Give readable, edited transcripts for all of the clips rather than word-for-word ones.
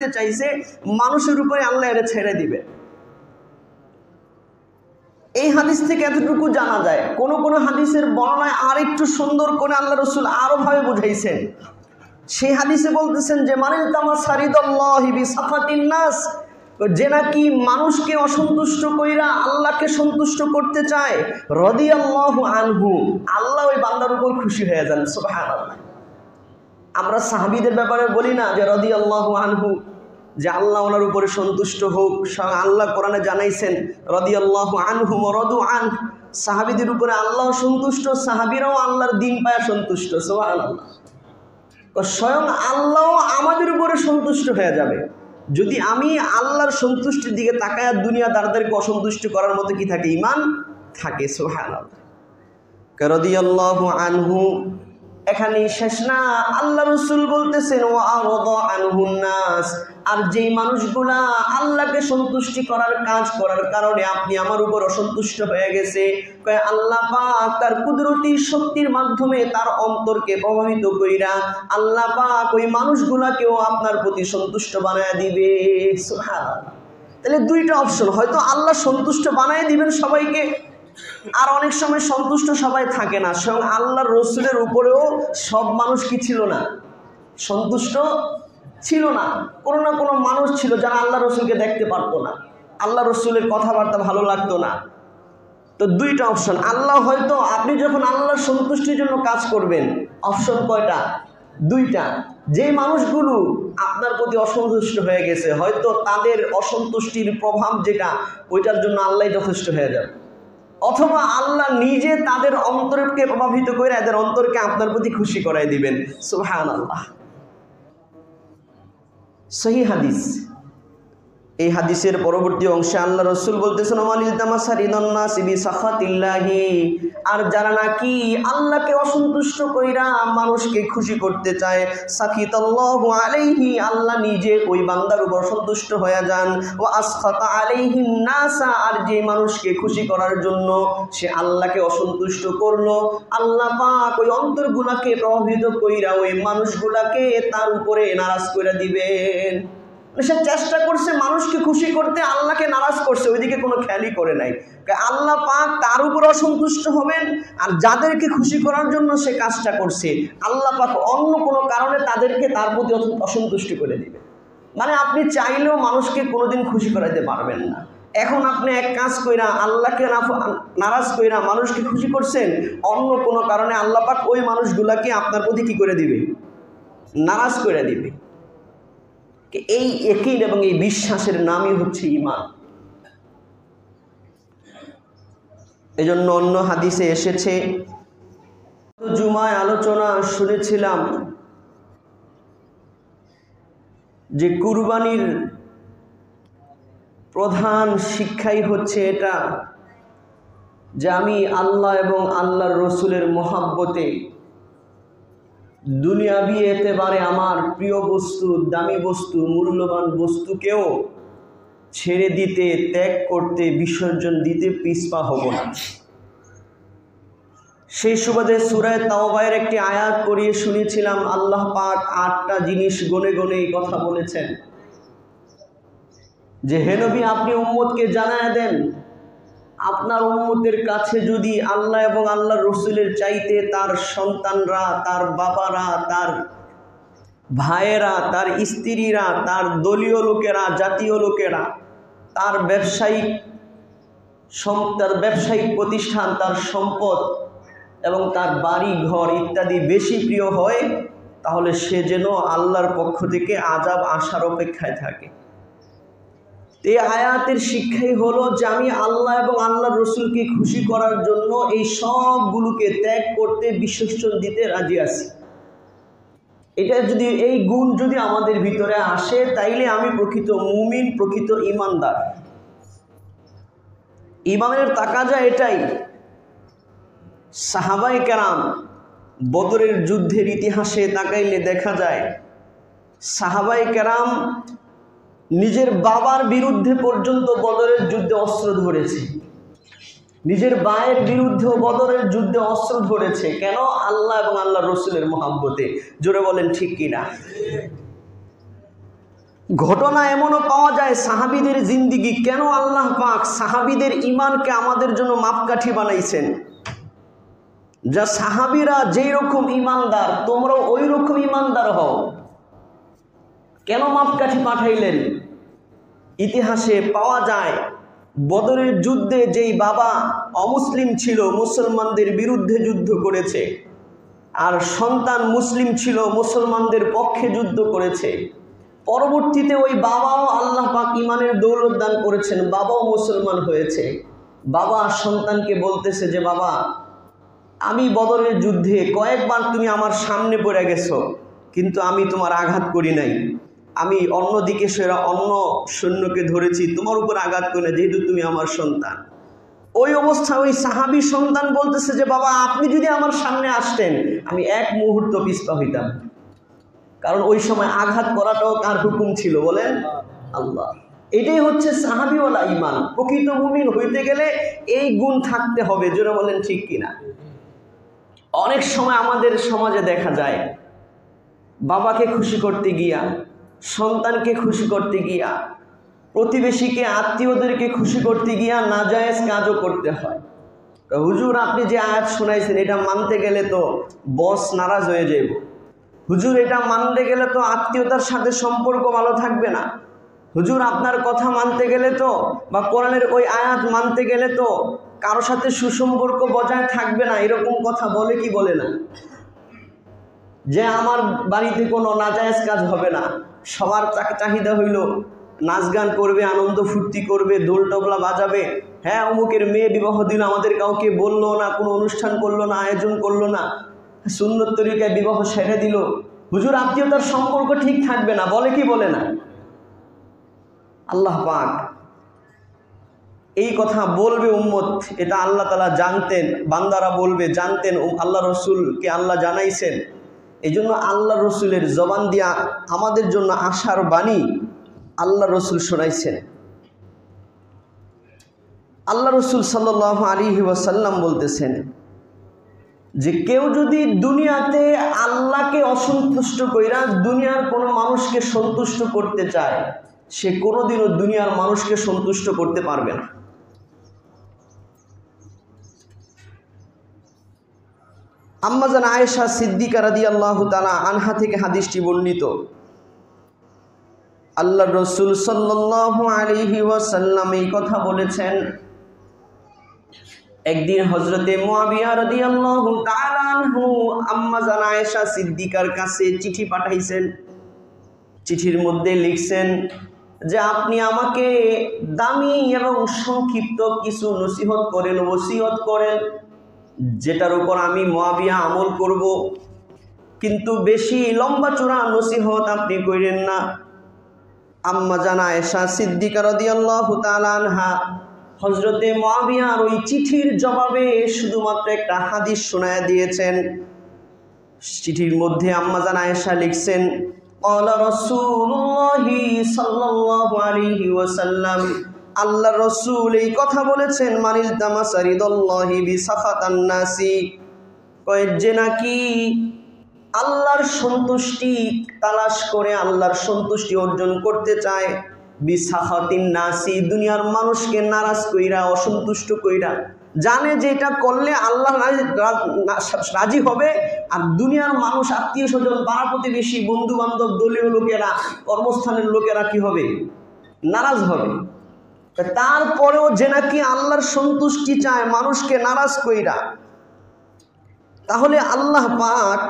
চাইছে মানুষের উপরে আল্লাহ এটা ছেড়ে দিবে। এই হাদিস থেকে এতটুকু জানা যায়। কোন কোন হাদিসের বর্ণনায় আর একটু সুন্দর করে আল্লাহ রসুল আরো ভাবে বুঝাইছেন। সেই হাদিসে বলতেছেন যে মানিল তামাসারিদাল্লাহি বিসাফাতিন নাস, যে নাকি মানুষকে অসন্তুষ্ট কইরা আল্লাহকে সন্তুষ্ট করতে চায়, রাদিয়াল্লাহু আনহু, আল্লাহ ওই বান্দার উপর খুশি হয়ে যান। সুবহানাল্লাহ। আমরা সাহাবীদের ব্যাপারে বলি না যে রাদিয়াল্লাহু আনহু, যে আল্লাহ ওনার উপরে সন্তুষ্ট হোক। আল্লাহ কোরআনে জানাইছেন রাদিয়াল্লাহু আনহুম ওয়া রাদু আন, সাহাবীদের উপরে আল্লাহ সন্তুষ্ট, সাহাবীরাও আল্লাহর দ্বীন পায় সন্তুষ্ট। সুবহানাল্লাহ। স্বয়ং আল্লাহ আমাদের উপরে সন্তুষ্ট হয়ে যাবে যদি আমি আল্লাহর সন্তুষ্টির দিকে তাকায় দুনিয়াদারদেরকে অসন্তুষ্ট করার মতো কি থাকে, ঈমান থাকে। সুবহানাল্লাহ। রাদিয়াল্লাহু আনহু এখানে শেষ না, আল্লাহ রাসূল বলতেছেন ওয়া আরাদা আনহুন নাস, আর যেই মানুষগুলা আল্লাহকে সন্তুষ্টি করার কাজ করার কারণে আপনি আমার উপর অসন্তুষ্ট হয়ে গেছে, কয় আল্লাহ পাক তার কুদরতি শক্তির মাধ্যমে তার অন্তরকে প্রভাবিত কইরা আল্লাহ পাক ওই মানুষগুলাকেও আপনার প্রতি সন্তুষ্ট বানায় দিবে। সুবহানাল্লাহ। তাহলে দুইটা অপশন, হয়তো আল্লাহ সন্তুষ্ট বানায় দিবেন সবাইকে, আর অনেক সময় সন্তুষ্ট সবাই থাকে না। স্বয়ং আল্লাহর রসুলের উপরেও সব মানুষ কি ছিল না, সন্তুষ্ট ছিল না। কোনো না কোনো মানুষ ছিল যারা আল্লাহ রসুলকে দেখতে পারতো না, আল্লাহ রসুলের কথাবার্তা ভালো লাগতো না। তো দুইটা অপশন, আল্লাহ হয়তো আপনি যখন আল্লাহর সন্তুষ্টির জন্য কাজ করবেন, অপশন কয়টা, দুইটা। যে মানুষগুলো আপনার প্রতি অসন্তুষ্ট হয়ে গেছে, হয়তো তাদের অসন্তুষ্টির প্রভাব যেটা, ওইটার জন্য আল্লাহ যথেষ্ট হয়ে যাবে, অথবা আল্লাহ নিজে তাদের অন্তরকে প্রভাবিত করে এদের অন্তরকে আপনার প্রতি খুশি করাই দিবেন। সুবহানাল্লাহ। সহিহ হাদিস। এই হাদিসের পরবর্তী অংশে আল্লাহ রসুল বলতেছেন ওয়ালিল তামাসারিদান নাস বিসাখাতিল্লাহি, আর যারা নাকি আল্লাহকে অসন্তুষ্ট কইরা মানুষকে খুশি করতে চায়, সাখিতাল্লাহু আলাইহি, আল্লাহ নিজে ওই বান্দার উপর সন্তুষ্ট হয়ে যান। ওয়া আসখাতা আলাইহিন নাসা, আর যে মানুষকে খুশি করার জন্য সে আল্লাহকে অসন্তুষ্ট করলো, আল্লাহ পাক ওই অন্তরগুলাকে প্রভাবিত কইরা ওই মানুষগুলাকে তার উপরে নারাজ করে দিবেন। সে চেষ্টা করছে মানুষকে খুশি করতে, আল্লাহকে নারাজ করছে, ওইদিকে কোনো খেয়ালই করে নাই। আল্লাহ পাক তার উপর অসন্তুষ্ট হবেন, আর যাদেরকে খুশি করার জন্য সে কাজটা করছে, আল্লাহ পাক অন্য কোনো কারণে তাদেরকে তার প্রতি অসন্তুষ্ট করে দিবে। মানে আপনি চাইলেও মানুষকে কোনোদিন খুশি করাইতে পারবেন না। এখন আপনি এক কাজ কইরা আল্লাহকে নারাজ কইরা মানুষকে খুশি করছেন, অন্য কোনো কারণে আল্লাহ পাক ওই মানুষগুলাকে আপনার প্রতি কি করে দিবে, নারাজ করে দিবে। এই ইয়াকিন এবং এই বিশ্বাসের নামই হচ্ছে ঈমান। এজন্য অন্য হাদিসে এসেছে, জুমায় আলোচনা শুনেছিলাম যে কুরবানির প্রধান শিক্ষাই হচ্ছে এটা, যে আমি আল্লাহ এবং আল্লাহর রসুলের মহাব্বতে দুনিয়াবি এতেবারে আমার প্রিয় বস্তু, দামি বস্তু, মূল্যবান বস্তুকেও ছেড়ে দিতে, ত্যাগ করতে, বিসর্জন দিতে পিছপা হব না। সেই সুবাদে সূরা তাওবায়ের একটি আয়াত পড়িয়ে শুনেছিলাম, আল্লাহ পাক 8টা জিনিস গনে গনে এই কথা বলেছেন যে হে নবী, আপনি উম্মতকে জানায় দেন, আপনার উম্মতের কাছে যদি আল্লাহ এবং আল্লাহর রসুলের চাইতে তার সন্তানরা, তার বাবারা, তার ভাইয়েরা, তার স্ত্রীরা, তার দলীয় লোকেরা, জাতীয় লোকেরা, তার ব্যবসায়িক প্রতিষ্ঠান, তার সম্পদ এবং তার বাড়ি ঘর ইত্যাদি বেশি প্রিয় হয়, তাহলে সে যেন আল্লাহর পক্ষ থেকে আযাব আসার অপেক্ষায় থাকে। এই আয়াতের শিক্ষাই হলো যে আমি আল্লাহ এবং আল্লাহর রসুলকে খুশি করার জন্য এই সবগুলোকে ত্যাগ করতে, বিসর্জন দিতে রাজি আছি। এটা যদি, এই গুণ যদি আমাদের ভিতরে আসে, তাইলে আমি প্রকৃত মুমিন, প্রকৃত ঈমানদার। ঈমানের তাকাজা এটাই। সাহাবায়ে কেরাম বদরের যুদ্ধের ইতিহাসে তাকাইলে দেখা যায়, সাহাবায়ে কেরাম নিজের বাবার বিরুদ্ধে পর্যন্ত বদরের যুদ্ধে অস্ত্র ধরেছে, নিজের ভাইয়ের বিরুদ্ধেও বদরের যুদ্ধে অস্ত্র ধরেছে। কেন? আল্লাহ এবং আল্লাহ রসুলের মহাব্বতে। জোরে বলেন ঠিক কিনা? ঘটনা এমনও পাওয়া যায় সাহাবীদের জিন্দিগি, কেন আল্লাহ পাক সাহাবীদের ঈমানকে আমাদের জন্য মাপকাঠি বানাইছেন। যা সাহাবীরা যেই রকম ঈমানদার তোমরাও ওই রকম ঈমানদার হও। কেন মাপকাঠি পাঠাইলেন? ইতিহাসে পাওয়া যায় বদরের যুদ্ধে যেই বাবা অমুসলিম ছিল, মুসলমানদের বিরুদ্ধে যুদ্ধ করেছে, আর সন্তান মুসলিম ছিল, মুসলমানদের পক্ষে যুদ্ধ করেছে। পরবর্তীতে ওই বাবাও আল্লাহ পাক ঈমানের দৌলত দান করেছেন, বাবাও মুসলমান হয়েছে। বাবা সন্তানকে বলতেছে যে বাবা, আমি বদরের যুদ্ধে কয়েকবার তুমি আমার সামনে পড়ে গেছো, কিন্তু আমি তোমার আঘাত করি নাই। আমি অন্যদিকে অন্য সৈন্যকে ধরেছি, তোমার উপর আঘাত করি না, যেহেতু তুমি আমার সন্তান। ওই অবস্থায় ওই সাহাবী সন্তান বলতেছে যে বাবা, আপনি যদি আমার সামনে আসতেন আমি এক মুহূর্ত পিছপা হইতাম। কারণ ওই সময় আঘাত করাটাও কার হুকুম ছিল বলেন? আল্লাহ। এটাই হচ্ছে সাহাবীওয়ালা ঈমান। প্রকৃত মুমিন হইতে গেলে এই গুণ থাকতে হবে। জোরে বলেন ঠিক কিনা? অনেক সময় আমাদের সমাজে দেখা যায় বাবাকে খুশি করতে গিয়া, সন্তানকে খুশি করতে গিয়া, প্রতিবেশীকে আত্মীয়দেরকে খুশি করতে গিয়া নাজায়েজ কাজও করতে হয়। হুজুর আপনি যে আয়াত শোনাইছেন এটা মানতে গেলে তো বস নারাজ হয়ে যাবে। হুজুর এটা মানতে গেলে তো আত্মীয়তার সাথে সম্পর্ক ভালো থাকবে না। হুজুর আপনার কথা মানতে গেলে তো, বা কোরআনের ওই আয়াত মানতে গেলে তো কারোর সাথে সুসম্পর্ক বজায় থাকবে না। এরকম কথা বলে কি বলে না? যে আমার বাড়িতে কোনো নাজায়েজ কাজ হবে না, সবার চাহিদা হইল নাচ গান করবে, আনন্দ ফুর্তি করবে, দোল তবলা বাজাবে। হ্যাঁ, অমুকের মেয়ে বিবাহ দিল, আমাদের কাউকে বললো না, কোনো অনুষ্ঠান করলো না, আয়োজন করলো না, সুন্নত তরিকায় বিবাহ সেরে দিল। হুজুর আত্মীয়তার সম্পর্ক ঠিক থাকবে না, বলে কি বলে না? আল্লাহ পাক এই কথা বলবে উম্মত, এটা আল্লাহ তাআলা জানতেন, বান্দারা বলবে জানতেন, আল্লাহ রসুলকে আল্লাহ জানাইছেন। এই জন্য আল্লাহ রসুলের জবান দিয়া আমাদের জন্য আশার বাণী আল্লাহ রসুল শোনাইছেন। আল্লাহ রসুল সাল্লাল্লাহু আলাইহি ওয়াসাল্লাম বলতেছেন যে কেউ যদি দুনিয়াতে আল্লাহকে অসন্তুষ্ট কইরা দুনিয়ার কোনো মানুষকে সন্তুষ্ট করতে চায়, সে কোনোদিনও দুনিয়ার মানুষকে সন্তুষ্ট করতে পারবে না। আম্মাজান আয়েশা সিদ্দিকা রাদিয়াল্লাহু তাআলা আনহা থেকে হাদিসটি বর্ণিত। আল্লাহ রসুল সাল্লাল্লাহু আলাইহি ওয়াসাল্লাম এই কথা বলেছেন, একদিন হযরতে মুআবিয়া রাদিয়াল্লাহু তাআলা আনহু আম্মাজান আয়েশা সিদ্দিকার কাছে চিঠি পাঠাইছেন। চিঠির মধ্যে লিখছেন যে আপনি আমাকে দামি এবং সংক্ষিপ্ত কিছু নসিহত করেন, ওসিয়ত করেন, যেটার উপর আমি মুআবিয়া আমল করব, কিন্তু বেশি লম্বা চূড়া নসিহত আপনি করেন না। আম্মাজান আয়েশা সিদ্দিকা রাদিয়াল্লাহু তাআলা আনহা হযরতে মুআবিয়ার ওই চিঠির জবাবে শুধুমাত্র একটা হাদিস শোনায়া দিয়েছেন। চিঠির মধ্যে আম্মাজান আয়েশা লিখছেন, ক্বালা রাসূলুল্লাহি সাল্লাল্লাহু আলাইহি ওয়াসাল্লাম, আল্লাহ রসুল এই কথা বলেছেন, মানিল তামাসা রিদাল্লাহি বিসাখাতান নাসি, যে নাকি আল্লাহর সন্তুষ্টি তালাশ করে, আল্লাহর সন্তুষ্টি অর্জন করতে চায়, বিসাখাতিন নাসি, দুনিয়ার মানুষকে নারাজ কইরা, অসন্তুষ্ট কইরা, জানে যে এটা করলে আল্লাহ রাজি হবে, আর দুনিয়ার মানুষ, আত্মীয় স্বজন, পাড়া প্রতিবেশী, বন্ধু বান্ধব, দলীয় লোকেরা, কর্মস্থানের লোকেরা কি হবে? নারাজ হবে। তারপরেও যে নাকি আল্লাহর সন্তুষ্টি চায় মানুষকে নারাজ কইরা, তাহলে আল্লাহ পাক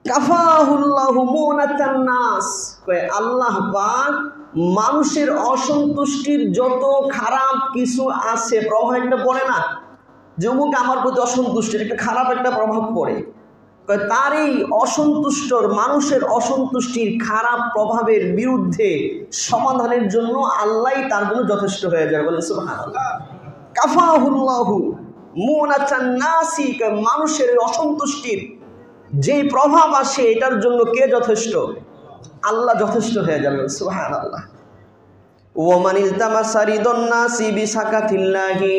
কাফাহুল্লাহু মুনাতান নাস, আল্লাহ পাক মানুষের অসন্তুষ্টির যত খারাপ কিছু আছে, প্রভাব একটা পড়ে না, যেমন আমার প্রতি অসন্তুষ্ট, একটা খারাপ একটা প্রভাব পড়ে, তার এই অসন্তুষ্টর, মানুষের অসন্তুষ্টির খারাপ প্রভাবের বিরুদ্ধে সমাধানের জন্য আল্লাহই তার জন্য যথেষ্ট হয়ে যায়। বলেন সুবহানাল্লাহ। কাফাহুল্লাহু মুনাতান নাসি, মানুষের অসন্তুষ্টির যে প্রভাব আসে এটার জন্য কে যথেষ্ট? আল্লাহ যথেষ্ট হয়ে যাবে। সুবহানাল্লাহ। ওয়া মান ইলতামাসা রিদান নাসি বিসাকাতিল্লাহি,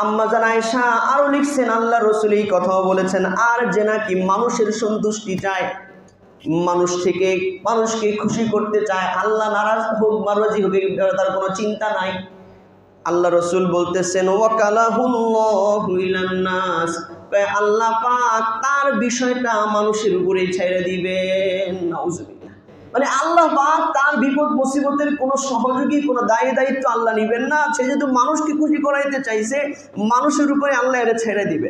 আম্মাজান আয়েশা আরো লিখছেন, আল্লাহ রসুল এই কথাও বলেছেন, আর যে নাকি মানুষের সন্তুষ্টি চায়, মানুষকে খুশি করতে চায়, আল্লাহ নারাজ হোক বা রাজি হোক তার কোনো চিন্তা নাই। আল্লাহ রসুল বলতেছেন ওয়াকালাহুল্লাহু ইলান নাস, আল্লাহ পাক তার বিষয়টা মানুষের উপরে ছেড়ে দিবেন। নাউজুবিল্লাহ। মানে আল্লাহ পাক তার বিপদ মুসিবতের কোনো সহযোগী, কোনো দায়িত্ব আল্লাহ নেবেন না। সে যেহেতু মানুষকে খুশি করাইতে চাইছে, মানুষের উপরে আল্লাহ এটা ছেড়ে দিবে।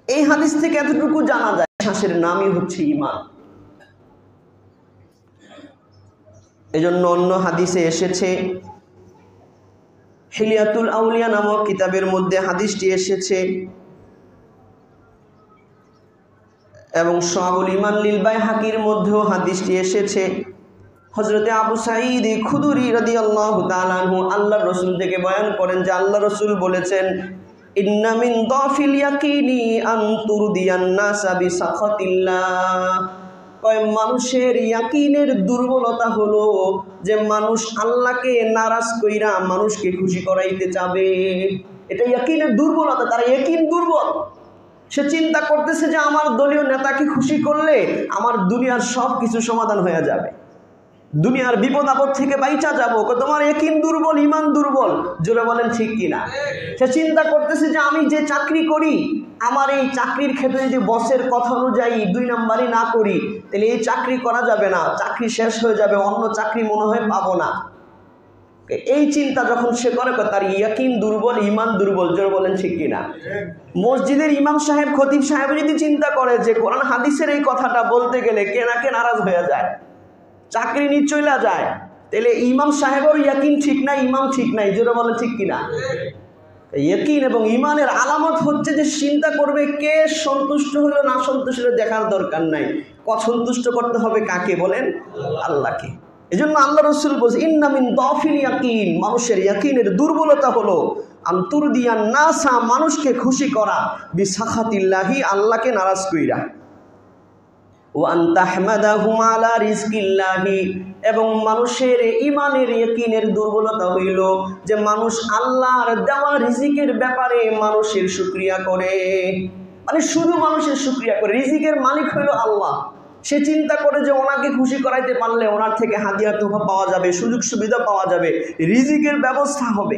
এই হাদিস থেকে এতটুকু জানা যায় বিশ্বাসের নামই হচ্ছে ঈমান। এজন্য অন্য হাদিসে এসেছে, হিলিয়াতুল আউলিয়া নামক কিতাবের মধ্যে হাদিসটি এসেছে এবং শুআবুল ঈমান লিল বাইহাকির মধ্যেও হাদিসটি এসেছে। হযরতে আবু সাঈদ খুদরি রাদিয়াল্লাহু তাআলা আনহু আল্লাহর রাসূল থেকে বয়ান করেন যে আল্লাহ রাসূল বলেছেন, ইন্না মিন দাফিল ইয়াকিনি আন তুরদিয়ান নাসা বিসাখাতিল্লাহ। মানুষের ইয়াকিনের দুর্বলতা হলো যে মানুষ আল্লাহকে নারাজ কইরা মানুষকে খুশি করাইতে চাবে। এটা ইয়াকিনের দুর্বলতা, তার ইয়াকিন দুর্বল। সে চিন্তা করতেছে যে আমার দলীয় নেতাকে খুশি করলে আমার দুনিয়ার সব কিছু সমাধান হয়ে যাবে, দুনিয়ার বিপদ আপদ থেকে বাইচা যাবো। তোমার ইয়াকিন দুর্বল, ঈমান দুর্বল। জোরে বলেন ঠিক কিনা? সে চিন্তা করতেছে যে আমি যে চাকরি করি, আমার এই চাকরির ক্ষেত্রে যদি বসের কথা অনুযায়ী 2 নাম্বারই না করি, তাহলে এই চাকরি করা যাবে না, চাকরি শেষ হয়ে যাবে, অন্য চাকরি মনে হয় পাবো না। এই চিন্তা যখন সে করে, তার ইয়াকিন দুর্বল, ঈমান দুর্বল। জোরে বলেন ঠিক কিনা? মসজিদের ইমাম সাহেব, খতিব সাহেব যদি চিন্তা করে যে কোরআন হাদিসের এই কথাটা বলতে গেলে কে নাকে নারাজ হয়ে যায়, চাকরি নিয়ে চলে যায়, তাহলে ইমাম সাহেবের ইয়াকিন ঠিক নাই, ইমাম ঠিক নাই। জোরে বলেন ঠিক কিনা? ইয়াকিন এবং ঈমানের আলামত হচ্ছে যে চিন্তা করবে কে সন্তুষ্ট হলো না সন্তুষ্ট হলো দেখার দরকার নাই, সন্তুষ্ট করতে হবে কাকে? বলেন আল্লাহকে। এজন্য আল্লাহ রাসূল বলেন ইন্না মিন দাফিল ইয়াকিন, মানুষের ইয়াকিনের দুর্বলতা হলো আনতুরদিয়ান নাসা, মানুষকে খুশি করা, বিসাখাতিল্লাহি, আল্লাহকে নারাজ কইরা, ওয়ান তাহমাদাহুম আলা রিজকিল্লাহি, এবং মানুষের ঈমানের ইয়াকিনের দুর্বলতা হইল যে মানুষ আল্লাহর দেওয়া রিজিকের ব্যাপারে মানুষের শুকরিয়া করে। মানে শুধু মানুষের শুকরিয়া করে, রিজিকের মালিক হইল আল্লাহ। সে চিন্তা করে যে ওনাকে খুশি করাইতে পারলে ওনার থেকে হাদিয়া তোফা পাওয়া যাবে, সুযোগ সুবিধা পাওয়া যাবে, রিজিকের ব্যবস্থা হবে।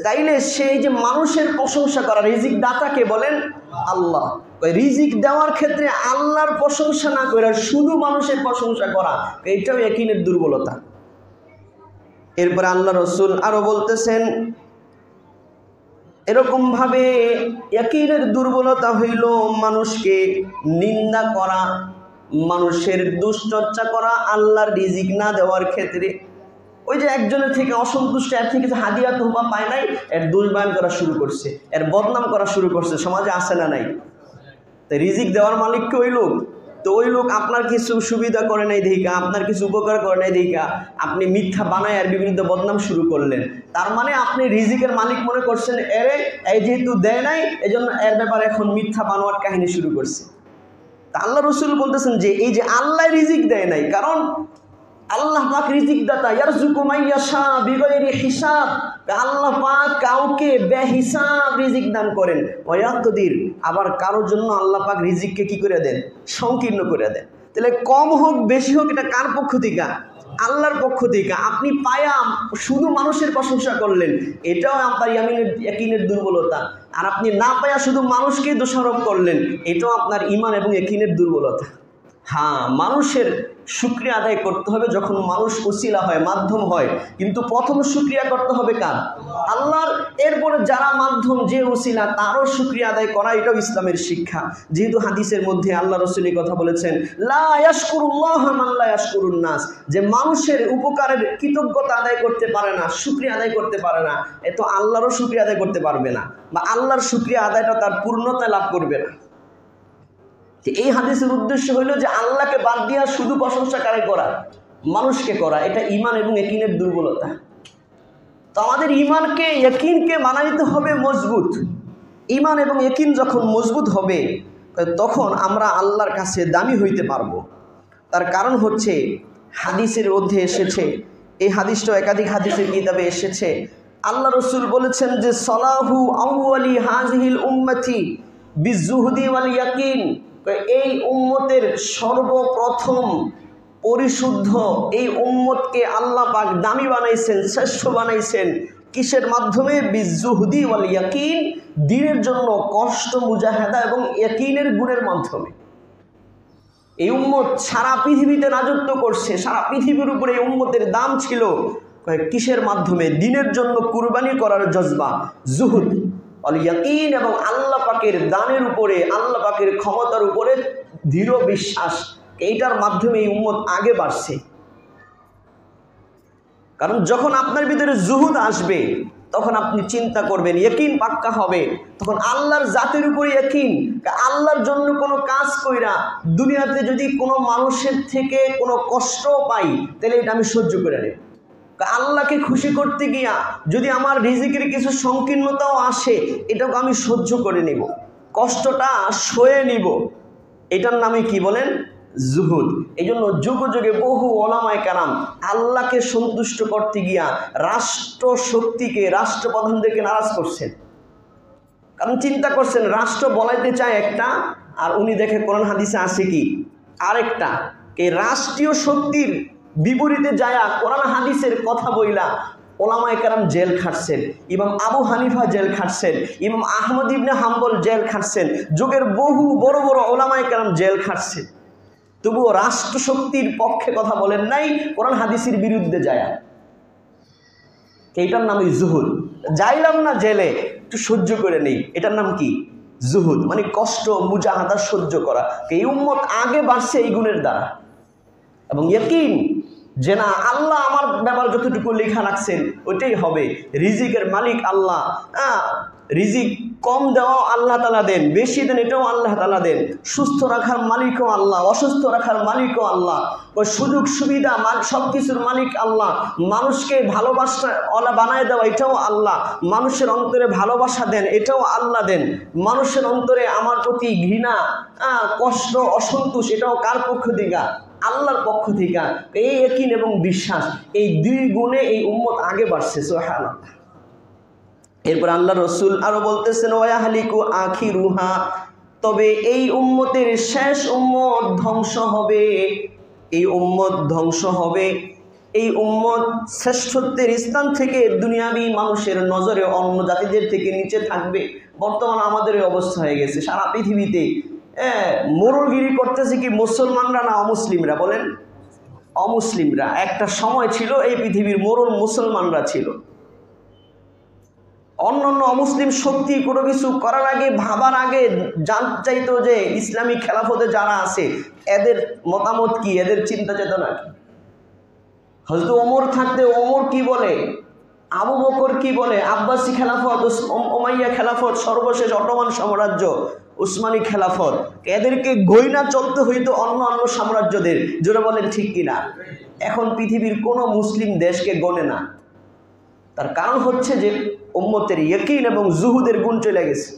তাইলে সেই যে মানুষের প্রশংসা করা, রিজিক দাতাকে বলেন আল্লাহ, রিজিক দেওয়ার ক্ষেত্রে আল্লাহর প্রশংসা না করে শুধু মানুষের প্রশংসা করা, এইটাও ইয়াকিনের দুর্বলতা। এরপরে আল্লাহ রাসূল আরো বলতেছেন, এরকম ভাবে ইয়াকিনের দুর্বলতা হইল মানুষকে নিন্দা করা, মানুষের দুশ্চর্চা করা, আল্লাহর রিজিক না দেওয়ার ক্ষেত্রে। ওই যে একজনের থেকে অসন্তুষ্ট, এর থেকে হাদিয়া তোফা পায় নাই, এর দোষ বয়ান করা শুরু করছে, এর বদনাম করা শুরু করছে। সমাজে আছে না নাই? তো রিজিক দেওয়ার মালিককে ওই লোক, তো ওই লোক আপনার কিছু সুবিধা করে নাই দেখা, আপনার কিছু উপকার করে নাই দেখা আপনি মিথ্যা বানায় এর বিরুদ্ধে বদনাম শুরু করলেন। তার মানে আপনি রিজিকের মালিক মনে করছেন, এরে এই যেহেতু দেয় নাই এজন্য এর ব্যাপারে এখন মিথ্যা বানোয়ার কাহিনী শুরু করছে। তা আল্লাহ রাসূল বলতেছেন যে এই যে আল্লাহ রিজিক দেয় নাই, কারণ আল্লাহ পাক রিজিক দাতা, ইয়ারযুকু মাইয়াশা বিগাইরি হিসাব। আল্লাহ পাক কাউকে বেহিসাব রিজিক দান করেন, ওয়ায়াকদির, আবার কারোর জন্য আল্লাহ পাক রিজিককে কি করে দেন? সংকীর্ণ করে দেন। তাহলে কম হোক বেশি হোক এটা কার পক্ষ থেকে? আল্লাহর পক্ষ থেকে। আপনি পায়া শুধু মানুষের প্রশংসা করলেন, এটাও আপনার ইয়াকিনের দুর্বলতা। আর আপনি না পায়া শুধু মানুষকে দোষারোপ করলেন, এটাও আপনার ঈমান এবং ইয়াকিনের দুর্বলতা। হ্যাঁ, মানুষের শুকরিয়া আদায় করতে হবে যখন মানুষ ওসিলা হয়, মাধ্যম হয়, কিন্তু প্রথম শুকরিয়া করতে হবে কার? আল্লাহর। এরপরে যারা মাধ্যম, যে ওসিলা, তারও শুকরিয়া আদায় করা, এটাও ইসলামের শিক্ষা। যেহেতু হাদিসের মধ্যে আল্লাহ রাসূল এই কথা বলেছেন, লা ইয়াশকুরুল্লাহ মান লা ইয়াশকুরুন নাস, যে মানুষের উপকারের কৃতজ্ঞতা আদায় করতে পারে না, শুকরিয়া আদায় করতে পারে না, এ তো আল্লাহরও শুকরিয়া আদায় করতে পারবে না, বা আল্লাহর শুকরিয়া আদায়টা তার পূর্ণতা লাভ করবে না। এই হাদিসের উদ্দেশ্য হইল যে আল্লাহকে বাদ দিয়া শুধু প্রশংসা কারে করা? মানুষকে করা। এটা ঈমান এবং ইয়াকিনের দুর্বলতা। তো আমাদের ঈমানকে, ইয়াকিনকে বানাইতে হবে মজবুত। ঈমান এবং ইয়াকিন যখন মজবুত হবে তখন আমরা আল্লাহর কাছে দামি হইতে পারবো। তার কারণ হচ্ছে হাদিসের মধ্যে এসেছে, এই হাদিসটা একাধিক হাদিসের কিতাবে এসেছে, আল্লাহ রাসূল বলেছেন যে সলাহু আউয়ালি হাযিহিল উম্মতি বিজুহদি ওয়াল ইয়াকিন, এই উম্মতের সর্বপ্রথম পরিশুদ্ধ এই উম্মতকে আল্লাহ পাক দামি বানাইছেন, শ্রেষ্ঠ বানাইছেন কিসের মাধ্যমে? বিজুহদি ওয়াল ইয়াকিন, দ্বীনের জন্য কষ্ট, মুজাহাদা এবং ইয়াকিনের গুণের মাধ্যমে। এই উম্মত সারা পৃথিবীতে রাজত্ব করছে, সারা পৃথিবীর উপরে এই উম্মতের দাম ছিল কিসের মাধ্যমে? দ্বীনের জন্য কুরবানি করার জজবা, জুহুদ ওয়াল ইয়াকিন এবং আল্লাহ পাকের দানের উপরে, আল্লাহ পাকের ক্ষমতার উপরে দৃঢ় বিশ্বাস, এইটার মাধ্যমে এই উম্মত আগে বাড়ছে। কারণ যখন আপনার ভিতরে জুহুদ আসবে তখন আপনি চিন্তা করবেন, ইয়াকিন পাক্কা হবে, তখন আল্লাহর জাতের উপরে ইয়াকিন। আল্লাহর জন্য কোনো কাজ কইরা দুনিয়াতে যদি কোনো মানুষের থেকে কোনো কষ্ট পাই তাহলে এটা আমি সহ্য করে নেব। আল্লাহকে খুশি করতে গিয়া যদি আমার রিজিকের কিছু সংকীর্ণতাও আসে এটাকে আমি সহ্য করে নেব, কষ্টটা সয়ে নিব। এটার নামে কি বলেন? জুহুদ। এই জন্য যুগে যুগে বহু ওলামায়ে কেরাম আল্লাহকে সন্তুষ্ট করতে গিয়া রাষ্ট্র শক্তিকে, রাষ্ট্রপ্রধানদেরকে নারাজ করছেন। কারণ চিন্তা করছেন রাষ্ট্র বলাইতে চায় একটা, আর উনি দেখে কোরআন হাদিসে আছে কি আরেকটা। এই রাষ্ট্রীয় শক্তির বিপরীতে যায়া কোরআন হাদিসের কথা বইলা ওলামায়ে কেরাম জেল খাটছেন, ইমাম আবু হানিফা জেল খাটছেন, ইমাম আহমদ ইবনে হাম্বল জেল খাটছেন, যুগের বহু বড় বড় ওলামায়ে কেরাম জেল খাটছে, তবুও রাষ্ট্র শক্তির পক্ষে কথা বলেন নাই, কোরআন হাদিসের বিরুদ্ধে যায়। এইটার নামই জুহুদ। যাইলাম না জেলে, একটু সহ্য করে নেই, এটার নাম কি? জুহুদ, মানে কষ্ট, মুজাহাদা সহ্য করা। এই উম্মত আগে বাড়ছে এই গুণের দ্বারা। এবং ইয়াকিন যে না, আল্লাহ আমার ব্যাপার যতটুকু লেখা রাখছেন ওইটাই হবে। রিজিকের মালিক আল্লাহ, রিজিক কম দেওয়াও আল্লাহ তাআলা দেন, বেশি দেন এটাও আল্লাহ তাআলা দেন। সুস্থ রাখার মালিকও আল্লাহ, অসুস্থ রাখার মালিকও আল্লাহ। ওই সুযোগ সুবিধা সব কিছুর মালিক আল্লাহ। মানুষকে ভালোবাসা বানায় দেওয়া এটাও আল্লাহ। মানুষের অন্তরে ভালোবাসা দেন এটাও আল্লাহ দেন। মানুষের অন্তরে আমার প্রতি ঘৃণা, কষ্ট, অসন্তোষ এটাও কার পক্ষ থেকে? আল্লাহর পক্ষ থেকে। এই ইয়াকিন এবং বিশ্বাস, এই দুই গুণে এই উম্মত আগে বাড়ছে। সুবহানাল্লাহ। এরপর আল্লাহ রসুল আরো বলতেছেন, ওয়াহলিকু আখিরুহা, তবে এই উম্মতের শেষ উম্মত ধ্বংস হবে। এই উম্মত ধ্বংস হবে, এই উম্মত শ্রেষ্ঠত্বের স্থান থেকে দুনিয়াবি মানুষের নজরে অন্য জাতিদের থেকে নিচে থাকবে। বর্তমানে আমাদের এই অবস্থা হয়ে গেছে। সারা পৃথিবীতে মোরলগিরি করতেছে কি মুসলমানরা না অমুসলিমরা? বলেন, অমুসলিমরা। একটা সময় ছিল এই পৃথিবীর মোরল মুসলমানরা ছিল। অন্যান্য অমুসলিম শক্তি কোনো কিছু করার আগে, ভাবার আগে জানতে চাইতো যে ইসলামিক খেলাফতে যারা আছে এদের মতামত কি, এদের চিন্তা চেতনা কি। হযরত ওমর থাকতে ওমর কি বলে, আবু বকর কি বলে, আব্বাসি খেলাফত, উমাইয়া খেলাফত, সর্বশেষ অটোমান সাম্রাজ্য, উসমানী খেলাফত, এদেরকে গইনা চলতে হইতো অন্য অন্য সাম্রাজ্যদের। জোরে বলেন ঠিক কিনা? এখন পৃথিবীর কোনো মুসলিম দেশকে গণে না। তার কারণ হচ্ছে যে উম্মতের ইয়াকিন এবং জুহুদের গুণ চলে গেছে।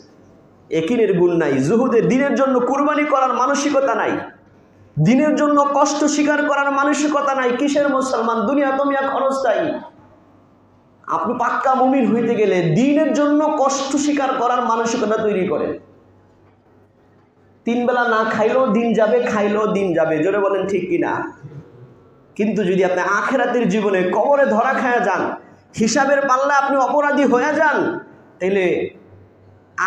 ইয়াকিনের গুণ নাই, জুহুদের, দ্বীনের জন্য কুরবানি করার মানসিকতা নাই, দ্বীনের জন্য কষ্ট স্বীকার করার মানসিকতা নাই। কিসের মুসলমান? দুনিয়া তুমিয়া খরচ চাই। আপনি পাক্কা মুমিন হইতে গেলে দ্বীনের জন্য কষ্ট স্বীকার করার মানসিকতা তৈরি করেন। 3 বেলা না খাইলেও দিন যাবে, খাইলেও দিন যাবে। জোরে বলেন ঠিক কিনা? কিন্তু যদি আপনি আখিরাতের জীবনে কবরে ধরা খায়া যান, হিসাবের পাল্লা আপনি অপরাধী হয়ে যান, তাহলে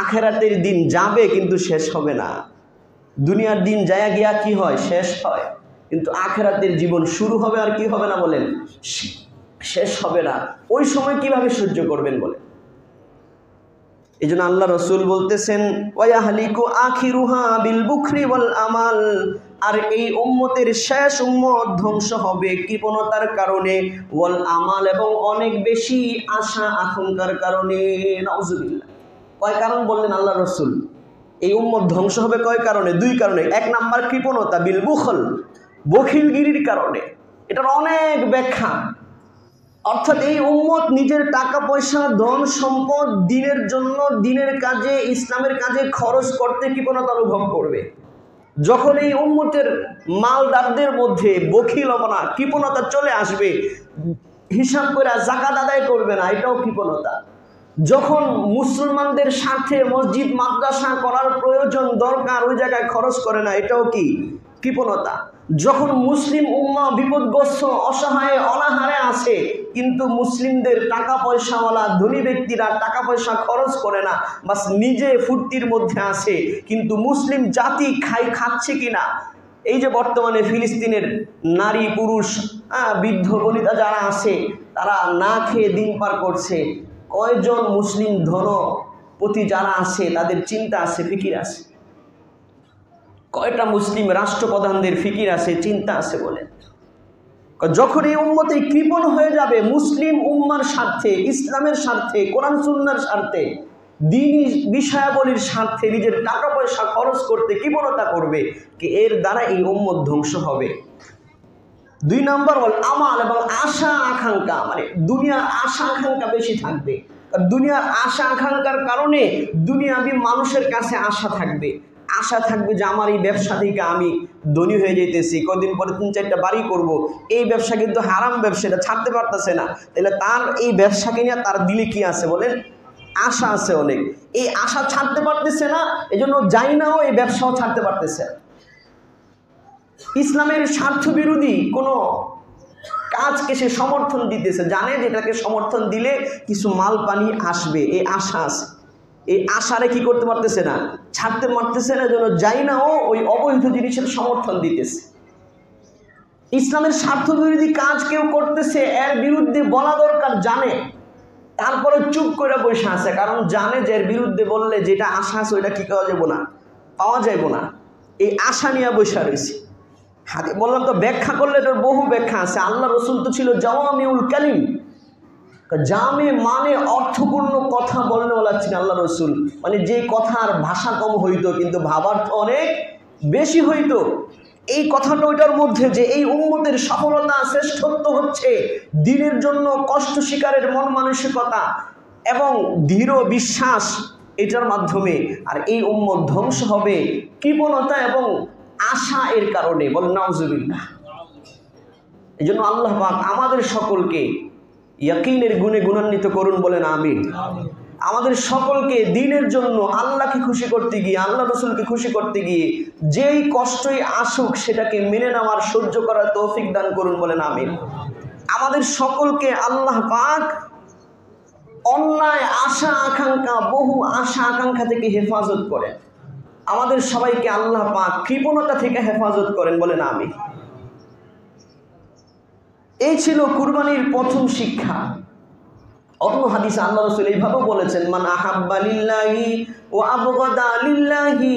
আখিরাতের দিন যাবে কিন্তু শেষ হবে না। দুনিয়ার দিন যায় গিয়া কি হয়? শেষ হয়। কিন্তু আখিরাতের জীবন শুরু হবে আর কি হবে না? বলেন, শেষ হবে না। ওই সময় কিভাবে সহ্য করবেন বলেন? এই জন্য আল্লাহ রসুল বলতেছেন, ওয়াহলিকু আখিরুহা বিল বুখরি ওয়াল আমাল, আর এই উম্মতের শেষ উম্মত ধ্বংস হবে কৃপণতার কারণে, ওয়াল আমাল এবং অনেক বেশি আশা আকাঙ্ক্ষার কারণে। নাউজুবিল্লাহ। কয় কারণ বললেন আল্লাহ রসুল? এই উম্মত ধ্বংস হবে কয় কারণে? 2 কারণে। 1 নাম্বার কৃপণতা, বিল বুখল, বখিলগিরির কারণে। এটার অনেক ব্যাখ্যা। অর্থাৎ এই উম্মত নিজের টাকা পয়সা, ধন সম্পদ দ্বীনের জন্য, দ্বীনের কাজে, ইসলামের কাজে খরচ করতে কৃপণতা অনুভব করবে। যখন এই উম্মতের মালদারদের মধ্যে বখিলতা, কৃপণতা চলে আসবে, হিসাব করে যাকাত আদায় করবে না, এটাও কৃপণতা। যখন মুসলমানদের স্বার্থে মসজিদ মাদ্রাসা করার প্রয়োজন দরকার ওই জায়গায় খরচ করে না, এটাও কি কৃপণতা। যখন মুসলিম উম্মাহ বিপদগ্রস্ত অসহায় অনাহারে আছে কিন্তু মুসলিমদের টাকা পয়সাওয়ালা ধনী ব্যক্তিরা টাকা পয়সা খরচ করে না, বাস নিজে ফুর্তির মধ্যে আছে, কিন্তু মুসলিম জাতি খাচ্ছে কিনা। এই যে বর্তমানে ফিলিস্তিনের নারী পুরুষ বৃদ্ধ বনিতা যারা আছে তারা না খেয়ে দিন পার করছে, কয়জন মুসলিম ধনপতি যারা আছে তাদের চিন্তা আছে, ফিকির আছে? কয়টা মুসলিম রাষ্ট্রপ্রধানদের ফিকির আছে, চিন্তা আছে বলেন? যখন এই উম্মতে কৃপণ হয়ে যাবে মুসলিম উম্মার স্বার্থে, ইসলামের স্বার্থে, কোরআন সুন্নাহর স্বার্থে, দ্বীনি বিষয়াবলীর স্বার্থে নিজের টাকা পয়সা খরচ করতে কৃপণতা করবে, কি এর দ্বারা এই উম্মত ধ্বংস হবে। 2 নম্বর হল আমাল এবং আশা আকাঙ্ক্ষা, মানে দুনিয়ার আশা আকাঙ্ক্ষা বেশি থাকবে। দুনিয়ার আশা আকাঙ্ক্ষার কারণে দুনিয়াবি মানুষের কাছে আশা থাকবে যে আমার এই ব্যবসা থেকে আমি ধনী হয়ে যেতেছি, কদিন পরে 3-4টা বাড়ি করব, এই ব্যবসা কিন্তু হারাম ব্যবসা, এটা ছাড়তে পারতেছে না। তাহলে তার এই ব্যবসাকে নিয়ে তার দিলে কি আছে বলেন? আশা আছে অনেক। এই আশা ছাড়তে পারতেছে না, এজন্য যাই নাও এই ব্যবসাও ছাড়তে পারতেছে। ইসলামের স্বার্থ বিরোধী কোনো কাজকে সে সমর্থন দিতেছে, জানে যেটাকে সমর্থন দিলে কিছু মাল পানি আসবে, এই আশা আছে। এই আশারে কি করতে পারতেছে না, ছাড়তে পারতেছে না, যেন যাই না ওই অবৈধ জিনিসের সমর্থন দিতেছে। ইসলামের স্বার্থ বিরোধী কাজ কেউ করতেছে, এর বিরুদ্ধে বলা দরকার, জানে, তারপরে চুপ করে বসে আছে, কারণ জানে যে এর বিরুদ্ধে বললে যেটা আশা আছে ওইটা কি পাওয়া যাইব না। এই আশা নিয়ে বসে রয়েছে। বললাম তো ব্যাখ্যা করলে এটার বহু ব্যাখ্যা আছে। আল্লাহ রসুল তো ছিল জাওয়ামিউল কালিম, জামে মানে অর্থপূর্ণ কথা বলনে বলা ছিল আল্লাহ রসুল, মানে যে কথার ভাষা কম হইতো কিন্তু ভাবার্থ অনেক বেশি হইতো। এই কথাটা ওইটার মধ্যে যে এই উম্মতের সফলতা শ্রেষ্ঠত্ব হচ্ছে দ্বীনের জন্য কষ্ট স্বীকারের মন মানসিকতা এবং দৃঢ় বিশ্বাস, এটার মাধ্যমে। আর এই উম্মত ধ্বংস হবে কৃপণতা এবং আশা এর কারণে। বলেন নাউজুবিল্লাহ। এই জন্য আল্লাহ পাক আমাদের সকলকে ইয়াকিনের গুণে গুণান্বিত করুন, বলেন আমিন। আমাদের সকলকে দ্বীনের জন্য আল্লাহকে খুশি করতে গিয়ে, আল্লাহ রসুলকে খুশি করতে গিয়ে যেই কষ্টই আসুক সেটাকে মেনে নেওয়ার, সহ্য করার তৌফিক দান করুন, বলেন আমিন। আমাদের সকলকে আল্লাহ পাক অন্যায় আশা আকাঙ্ক্ষা, বহু আশা আকাঙ্ক্ষা থেকে হেফাজত করেন। আমাদের সবাইকে আল্লাহ পাক কৃপণতা থেকে হেফাজত করেন, বলেন আমিন। এই ছিল কুরবানির প্রথম শিক্ষা। অন্য হাদিসে আল্লাহ রাসূল এইভাবে বলেছেন, মান আহাব্বা লিল্লাহি ওয়া আবগাদা লিল্লাহি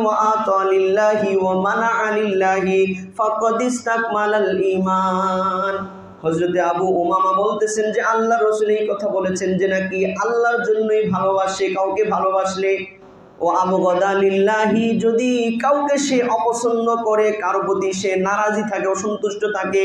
ওয়া আতা লিল্লাহি ওয়া মানাআ লিল্লাহি ফাকাদ ইসতাকমালাল ঈমান। হযরত আবু উমামা বলতেছেন যে আল্লাহ রাসূল এই কথা বলেছেন যে নাকি আল্লাহর জন্যই ভালোবাসে কাউকে ভালোবাসলে, ও আবগাদা লিল্লাহি যদি কাউকে সে অপছন্দ করে, কারো প্রতি সে নারাজি থাকে, অসন্তুষ্ট থাকে,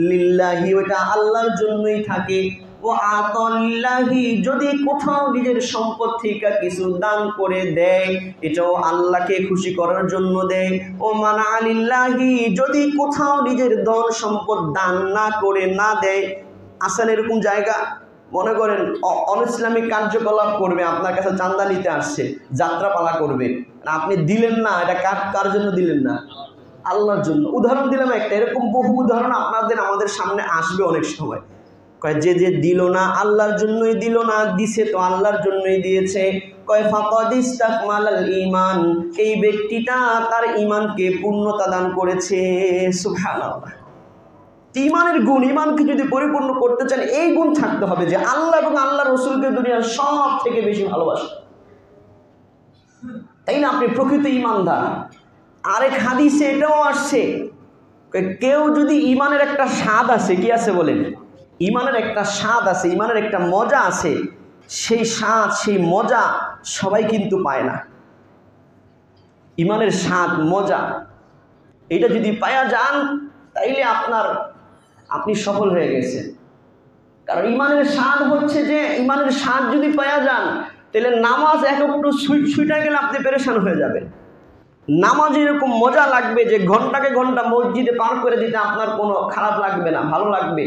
লিল্লাহি ওটা আল্লাহর জন্যই থাকে। ও আতাল্লাহি যদি কোথাও নিজের সম্পদ থেকে কিছু দান করে দেয় এটাও আল্লাহকে খুশি করার জন্য দেয়। ও মানা লিল্লাহি যদি কোথাও নিজের ধন সম্পদ দান না করে না দেয়। আসলে এরকম জায়গা, মনে করেন অনইসলামিক কার্যকলাপ করবে, আপনার কাছে চাঁদা নিতে আসছে, যাত্রাপালা করবে, আপনি দিলেন না, এটা কার জন্য দিলেন না? আল্লাহর জন্য। উদাহরণ দিলাম একটা, এরকম বহু উদাহরণ আমাদের সামনে আসবে অনেক সময়। কয় যে দিল না আল্লাহর জন্যই দিল না, দিছে তো আল্লাহর জন্যই দিয়েছে। কয় ফাকাদ ইসতাকমালাল ঈমান, এই ব্যক্তিটা তার ঈমানকে পূর্ণতা দান করেছে। সুবহানাল্লাহ। ঈমানের গুণ, ঈমানকে যদি পরিপূর্ণ করতে চান এই গুণ থাকতে হবে যে আল্লাহ এবং আল্লাহ রসুলকে দুনিয়ার সব থেকে বেশি ভালোবাসেন, তাই না? আপনি প্রকৃত ঈমানদার। আরেক হাদিসে এটাও আসছে, কেউ যদি ঈমানের একটা স্বাদ আছে, কি আছে বলেন? ঈমানের একটা স্বাদ আছে, ঈমানের একটা মজা আছে, সেই স্বাদ সেই মজা সবাই কিন্তু পায় না। ঈমানের স্বাদ মজা এটা যদি পায়া যান তাইলে আপনি সফল হয়ে গেছেন। কারণ ঈমানের স্বাদ হচ্ছে যে ঈমানের স্বাদ যদি পায়া যান তাহলে নামাজ একটু ছুটে গেলে আপনি পেরেশান হয়ে যাবেন। নামাজ এরকম মজা লাগবে যে ঘন্টাকে ঘন্টা মসজিদে পার করে দিতে আপনার কোনো খারাপ লাগবে না, ভালো লাগবে।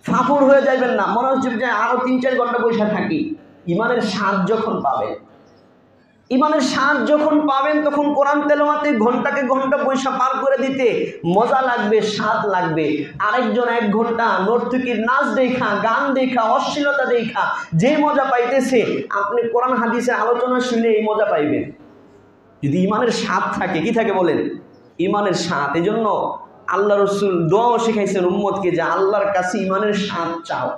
ফাফড় হয়ে যাবেন না, মনে হচ্ছে যে আরো 3-4 ঘন্টা বসে থাকি। ইমানের স্বাদ যখন পাবেন, ইমানের স্বাদ যখন পাবেন, তখন কোরআন তেলাওয়াতে ঘন্টাকে ঘন্টা পয়সা পার করে দিতে মজা লাগবে, স্বাদ লাগবে। আরেকজন 1 ঘন্টা নর্তকীর নাচ দেখা, গান দেখা, অশ্লীলতা দেখা যে মজা পাইতেছে, আপনি কোরআন হাদিসের আলোচনা শুনে এই মজা পাইবেন। যদি ইমানের স্বাদ থাকে, কি থাকে বলেন? ইমানের স্বাদ। এই জন্য আল্লাহ রসুল দোয়াও শিখাইছেন উম্মতকে যে আল্লাহর কাছে ইমানের স্বাদ চাও।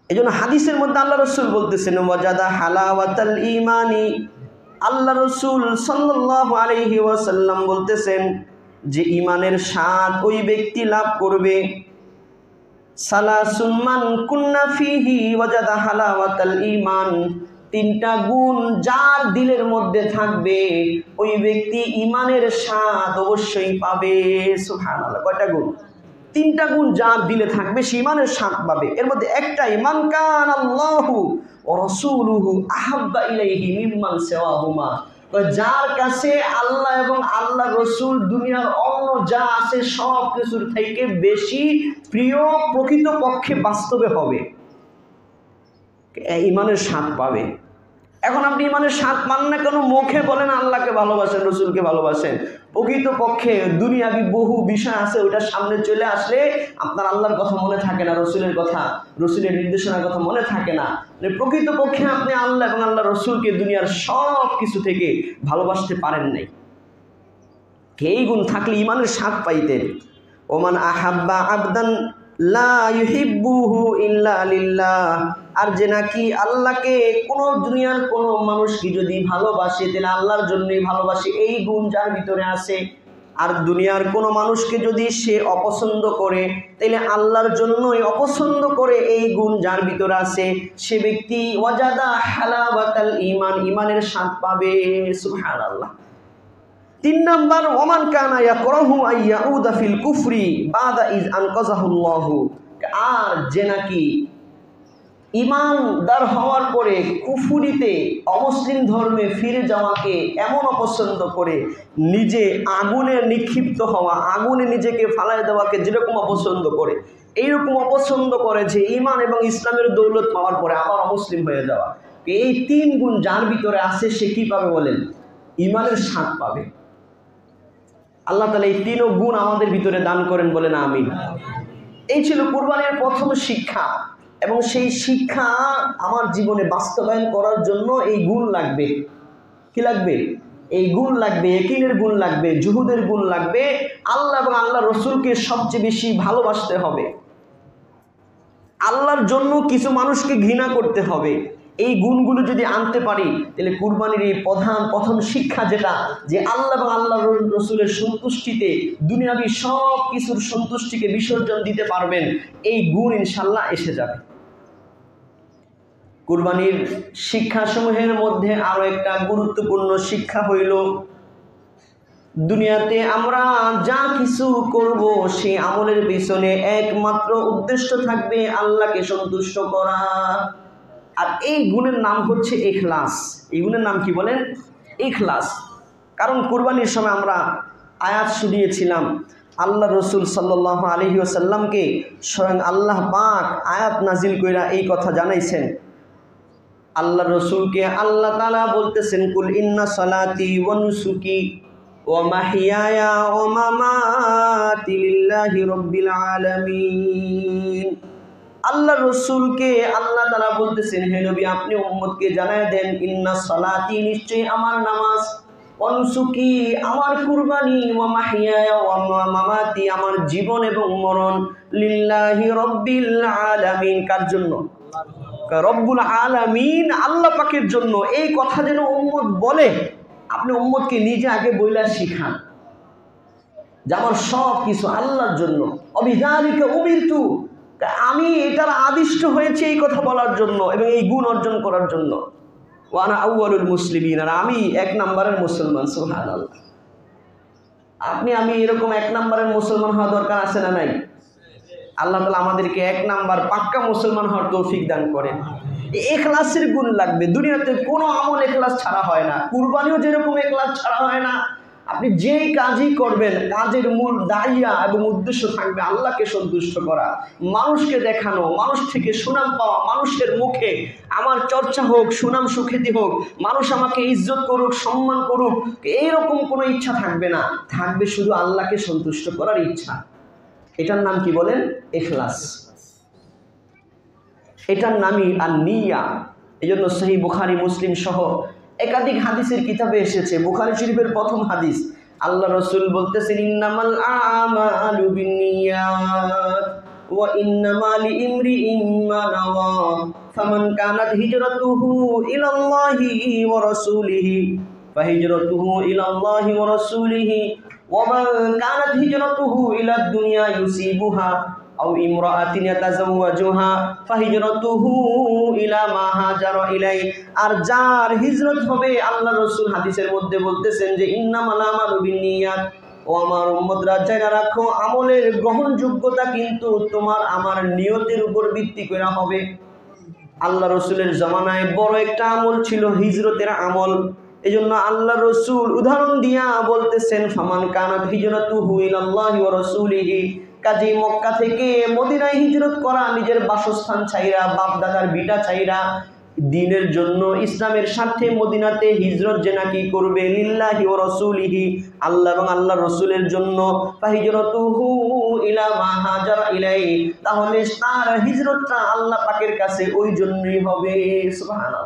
এই জন্য হাদিসের মধ্যে আল্লাহ রসুল বলতেছেন ওয়াজাদা হালাওয়াতাল ঈমানি, আল্লাহ রসুল সাল্লাল্লাহু আলাইহি ওয়াসাল্লাম বলতেছেন যে ইমানের স্বাদ ওই ব্যক্তি লাভ করবে সালাসুন মান কুন্না ফিহি ওয়াজাদা হালাওয়াতাল ঈমান, 3টা গুণ যার দিলের মধ্যে থাকবে ওই ব্যক্তি ইমানের স্বাদ অবশ্যই পাবে। সুবহানাল্লাহ। কয়টা গুণ? 3টা গুণ যার দিলে থাকবে সে ইমানের স্বাদ পাবে। এর মধ্যে একটাই মান কান আল্লাহু ওয়া রাসূলুহু আহাব্বা ইলাইহি মিম্মান সিওয়াহুমা, যার কাছে আল্লাহ এবং আল্লাহ রসুল দুনিয়ার অন্য যা আছে সব কিছুর থেকে বেশি প্রিয়, প্রকৃতপক্ষে বাস্তবে হবে, ইমানের স্বাদ পাবে। এখন আপনি ইমানের স্বাদ পান না কেন? মুখে বলেন আল্লাহকে ভালোবাসেন, রসুলকে ভালোবাসেন, প্রকৃতপক্ষে দুনিয়াবি বহু বিষয় আছে, ওইটার সামনে চলে আসলে আপনার আল্লাহর কথা মনে থাকে না, রসুলের কথা, রসুলের নির্দেশনার কথা মনে থাকে না। প্রকৃতপক্ষে আপনি আল্লাহ এবং আল্লাহ রসুলকে দুনিয়ার সব কিছু থেকে ভালোবাসতে পারেন নাই। এই গুণ থাকলে ইমানের স্বাদ পাইতেন। ওমান আহাব্বা আবদান লা ইউহিব্বুহু ইল্লা লিল্লাহ, আর যে নাকি আল্লাহকে, কোন দুনিয়ার কোন মানুষকে যদি ভালোবাসে তাহলে আল্লাহর জন্যই ভালোবাসে, এই গুণ যার ভিতরে আছে। আর দুনিয়ার কোন মানুষকে যদি সে অপছন্দ করে তাহলে আল্লাহর জন্যই অপছন্দ করে, এই গুণ যার ভিতরে আছে, সে ব্যক্তি ওয়াজাদা হালাওয়াতাল ঈমান, ইমানের স্বাদ পাবে। সুবহানাল্লাহ। 3 নাম্বার ওমান কানা ইয়াকরাহু আইয়াউদা ফিল কুফরি বাদা ইজ আনকাযাহুল্লাহু, আর যে নাকি ঈমানদার হওয়ার পরে কুফরিতে, অমুসলিম ধর্মে ফিরে যাওয়াকে এমন অপছন্দ করে, নিজে আগুনে নিক্ষিপ্ত হওয়া, আগুনে নিজেকে ফালায় দেওয়াকে যেরকম অপছন্দ করে, এইরকম অপছন্দ করে যে ঈমান এবং ইসলামের দৌলত পাওয়ার পরে আবার অমুসলিম হয়ে যাওয়া। এই 3 গুণ যার ভিতরে আছে সে কি পাবে বলেন? ঈমানের স্বাদ পাবে। আল্লাহ তাআলা এই 3 গুণ আমাদের ভিতরে দান করেন, বলেন আমিন। এই ছিল কুরবানির প্রথম শিক্ষা, এবং সেই শিক্ষা আমার জীবনে বাস্তবায়ন করার জন্য এই গুণ লাগবে। কি লাগবে? এই গুণ লাগবে, ইয়াকিনের গুণ লাগবে, জুহুদের গুণ লাগবে, আল্লাহ এবং আল্লাহ রসুলকে সবচেয়ে বেশি ভালোবাসতে হবে, আল্লাহর জন্য কিছু মানুষকে ঘৃণা করতে হবে। এই গুণগুলো যদি আনতে পারি তাহলে কুরবানির এই প্রথম শিক্ষা যেটা, যে আল্লাহ এবং আল্লাহ রসুলের সন্তুষ্টিতে দুনিয়াবি সব কিছুর সন্তুষ্টিকে বিসর্জন দিতে পারবেন, এই গুণ ইনশাল্লাহ এসে যাবে। কুরবানির শিক্ষাসমূহের মধ্যে আরো একটা গুরুত্বপূর্ণ শিক্ষা হইল, দুনিয়াতে আমরা যা কিছু করব সেই আমলের পিছনে একমাত্র উদ্দেশ্য থাকবে আল্লাহকে সন্তুষ্ট করা। আর এই গুণের নাম হচ্ছে ইখলাস। এই গুণের নাম কি বলেন? ইখলাস। কারণ কুরবানির সময় আমরা আয়াত শুনিয়েছিলাম, আল্লাহ রসুল সাল্লাল্লাহু আলাইহি ওয়াসাল্লামকে স্বয়ং আল্লাহ পাক আয়াত নাজিল কইরা এই কথা জানাইছেন। আল্লাহ রসুলকে আল্লাহ তাআলা বলতেছেন, কুল ইন্না সালাতি ওয়া নুসুকি ওয়া মাহইয়ায়া ওয়া মামাতি লিল্লাহি রাব্বিল আলামিন। আল্লাহ রসুলকে আল্লাহ তাআলা বলতেছেন, হে নবী আপনি উম্মতকে জানায় দেন, ইন্না সালাতি, নিশ্চয়ই আমার নামাজ, ওয়া নুসুকি আমার কুরবানি, ওয়া মাহইয়ায়া ওয়া মামাতি আমার জীবন এবং মরণ, লিল্লাহি রাব্বিল আলামিন, কার জন্য? রব্বুল আলামিন, আল্লাহ পাকের জন্য। এই কথা যেন উম্মত বলে, আপনি উম্মতকে নিজে আগে বইলা শিখান যে আমার সব কিছু আল্লাহর জন্য। অবিযালিকা উমিরতু, আমি এটার আদিষ্ট হয়েছে এই কথা বলার জন্য এবং এই গুণ অর্জন করার জন্য। ওয়ানা আউয়ালুল মুসলিমিন, আর আমি 1 নম্বরের মুসলমান। সুবহানাল্লাহ। আমি এরকম 1 নম্বরের মুসলমান হওয়া দরকার আছে না নাই? আল্লাহ তাআলা আমাদেরকে 1 নাম্বার পাক্কা মুসলমান হওয়ার তৌফিক দান করেন। ইখলাসের গুণ লাগবে। দুনিয়াতে কোনো আমল ইখলাস ছাড়া হয় না। কুরবানিও যেরকম ইখলাস ছাড়া হয় না, আপনি যেই কাজই করবেন, কাজের মূল দায়িয়া এবং উদ্দেশ্য থাকবে আল্লাহকে সন্তুষ্ট করা, মানুষকে দেখানো, মানুষ থেকে সুনাম পাওয়া, মানুষের মুখে আমার চর্চা হোক, সুনাম সুখ্যাতি হোক, মানুষ আমাকে ইজ্জত করুক, সম্মান করুক, এইরকম কোনো ইচ্ছা থাকবে না। থাকবে শুধু আল্লাহকে সন্তুষ্ট করার ইচ্ছা। এটার নাম কি বলেন? ইখলাস। এটার নামই আর নিয়া। এই জন্য সহিহ বুখারী, মুসলিম সহ একাধিক হাদিসের কিতাবে এসেছে। বুখারী শরীফের প্রথম হাদিস, আল্লাহ রাসূল বলতেছেন, ইন্নামাল আমালু বিন্নিয়াত ওয়া ইন্নামা লিইমরিইন মা নাওয়া ফামান কানাত হিজরাতুহু ইলাল্লাহি ওয়া রাসূলিহি ফাহিজরাতুহু ইলাল্লাহি ওয়া রাসূলিহি ওয়া মান কানাত হিজরাতুহু ইলাদ দুনিয়া ইউসিবুহা আও ইমরাআতিন ইয়াতাযাওয়াজুহা ফাহিজরাতুহু ইলা মা হাজারা ইলাই। আর যার হিজরত হবে, আল্লাহ রাসূল হাদিসের মধ্যে বলতেছেন যে ইন্নামাল আমালু বিন্নিয়াত, ও আমার উম্মতরা জেনে রাখো, আমলের গ্রহণযোগ্যতা কিন্তু তোমার আমার নিয়তের উপর ভিত্তি করে হবে। আল্লাহ রাসূলের জামানায় বড় একটা আমল ছিল হিজরতের আমল। এজন্য আল্লাহ রাসূল উদাহরণ দিয়া বলতেছেন, ফামান কানাত হিজরাতুহু ইলাল্লাহি ওয়া রাসূলিহি, কাজী মক্কা থেকে মদিনায় হিজরত করা, নিজের বাসস্থান ছাইরা, বাপ দাদার ভিটা ছাইরা দ্বীনের জন্য, ইসলামের স্বার্থে মদিনাতে হিজরত যে নাকি করবে, লিল্লাহি ওয়া রাসূলিহি, আল্লাহ এবং আল্লাহর রাসূলের জন্য, ফাহিজরাতুহু ইলা মা হাজারা ইলাই, তাহলে তার হিজরতটা আল্লাহ পাকের কাছে ওই জন্যই হবে। সুবহানাল্লাহ।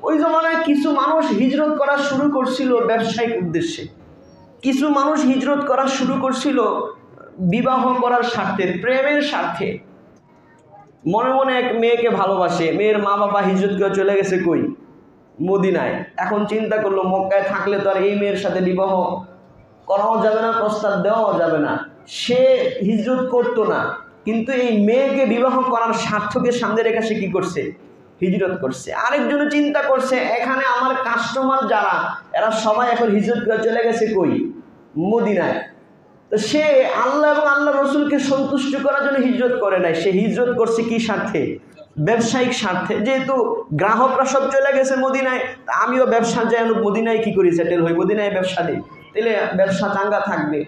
ওই জমানায় কিছু মানুষ হিজরত করা শুরু করছিল ব্যবসায়িক উদ্দেশ্যে, কিছু মানুষ হিজরত করা শুরু করছিল বিবাহ করার স্বার্থে, প্রেমের স্বার্থে। মনে মনে এক মেয়েকে ভালোবাসে, মেয়ের মা বাবা হিজরত করে চলে গেছে কই? মদিনায়। এখন চিন্তা করলো মক্কায় থাকলে তো আর এই মেয়ের সাথে বিবাহ করাও যাবে না, প্রস্তাব দেওয়াও যাবে না। সে হিজরত করতো না, কিন্তু এই মেয়েকে বিবাহ করার স্বার্থকে সামনে রেখে সে কি করছে? হিজরত করছে। আরেকজনে চিন্তা করছে, এখানে আমার কাস্টমার যারা, এরা সবাই এখন হিজরত করে চলে গেছে কই? মদিনায়। তো সে আল্লাহ এবং আল্লাহ রসুলকে সন্তুষ্ট করার জন্য হিজরত করে নাই, সে হিজরত করছে কি স্বার্থে? ব্যবসায়িক স্বার্থে। যেহেতু গ্রাহকরা সব চলে গেছে মদিনায়, আমিও ব্যবসা যাই মদিনায় কি করি, সেটেল হই, মদিনায় ব্যবসা দিই, তাহলে ব্যবসা চাঙ্গা থাকবে।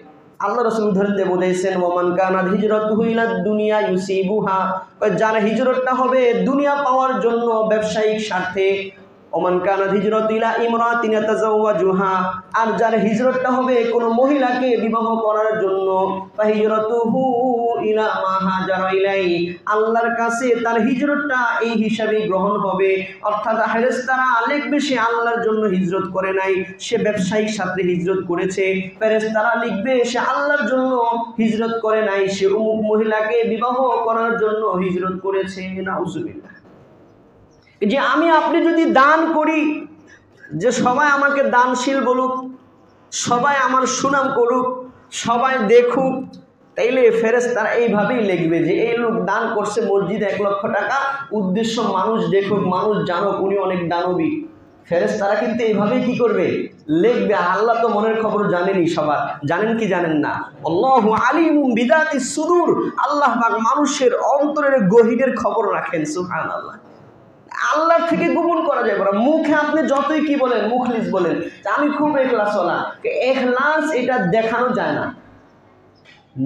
আল্লাহ রাসূল উদাহরণ দিয়ে বলেছেন, ওমান কানাত হিজরাতুহু ইলাদ দুনিয়া ইউসিবুহা, যার হিজরতটা হবে দুনিয়া পাওয়ার জন্য ব্যবসায়িক স্বার্থে, ওমান কানাত হিজরাতু ইলা ইমরাতিন ইয়াতাযাওয়াজুহা, আর যার হিজরতটা হবে কোনো মহিলাকে বিবাহ করার জন্য, ফাহিজরাতুহু ইলা মা হাজারা ইলাই, আল্লাহর কাছে তার হিজরতটা এই হিসাবে গ্রহণ হবে। অর্থাৎ ফেরেশতারা লিখবে সে আল্লাহর জন্য হিজরত করে নাই, সে ব্যবসায়িক স্বার্থে হিজরত করেছে। ফেরেশতারা লিখবে সে আল্লাহর জন্য হিজরত করে নাই, সে অমুক মহিলাকে বিবাহ করার জন্য হিজরত করেছে। নাউজুবিল্লাহ। যে আমি আপনি যদি দান করি, যে সবাই আমাকে দানশীল বলুক, সবাই আমার সুনাম করুক, সবাই দেখুক, তাইলে ফেরেশতারা এইভাবেই লিখবে যে এই লোক দান করছে মসজিদে 1 লক্ষ টাকা, উদ্দেশ্য মানুষ দেখুক, মানুষ জানুক উনি অনেক দানবী। ফেরেশতারা কিন্তু এইভাবেই কি করবে? লিখবে। আল্লাহ তো মনের খবর জানেনই সবার, জানেন কি জানেন না? আল্লাহু আলিমুম বিদাতিস সুদূর, আল্লাহ পাক মানুষের অন্তরের গহীনের খবর রাখেন। সুবহানাল্লাহ। আল্লাহ থেকে গোপন করা যায় না। মুখে আপনি যতই কি বলেন, মুখলিস বলেন, আমি খুব ইখলাসওয়ালা, ইখলাস এটা দেখানো যায় না,